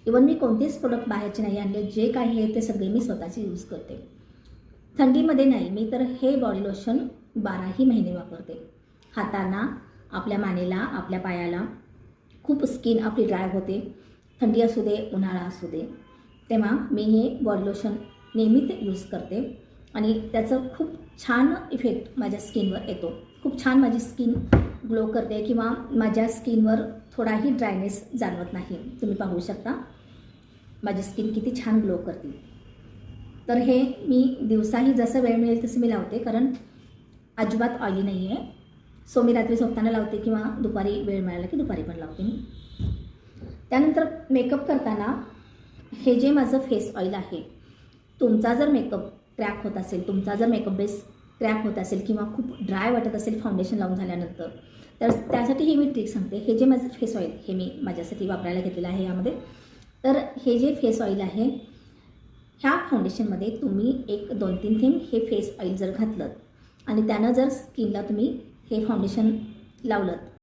Even मी कोणतेच product बाहेरचे नाही आणले, जे काही आहे ते सगळे मी स्वतःचे यूज करते. थंडीमध्ये नाही, मी तर हे बॉडी लोशन 12ही महिने वापरते. हातांना, आपल्या मानेला, आपल्या पायाला खूप स्किन आपली ड्राय होते, थंडी असू दे, उन्हाळा असू दे, तेव्हा मी हे बॉडी लोशन नेहमीच यूज करते आणि त्याचं खूप छान इफेक्ट माझ्या स्किनवर येतो. खूप छान माझी स्किन ग्लो करते किंवा माझ्या स्किनवर थोडाही ड्रायनेस जाणवत नाही. तुम्ही पाहू शकता माझी स्किन किती छान ग्लो करते. तर हे मी दिवसाही जसं वेळ मिळेल तसं मी लावते, कारण अजिबात ऑइली नाही आहे. सो मी रात्री झोपताना लावते किंवा दुपारी वेळ मिळाला की दुपारी पण लावते मी. त्यानंतर मेकअप करताना हे जे माझं फेस ऑइल आहे, तुमचा जर मेकअप क्रॅक होत असेल, तुमचा जर मेकअप बेस क्रॅक होत असेल किंवा खूप ड्राय वाटत असेल फाउंडेशन लावून झाल्यानंतर, तर त्यासाठी ही मी ट्रिक सांगते. हे जे माझं फेस ऑइल हे मी माझ्यासाठी वापरायला घेतलेलं आहे यामध्ये. तर हे जे फेस ऑइल आहे, ह्या फाउंडेशनमध्ये तुम्ही 1-2-3 थेंब हे फेस ऑइल जर घातलं आणि त्यानं जर स्किनला तुम्ही हे फाउंडेशन लावलं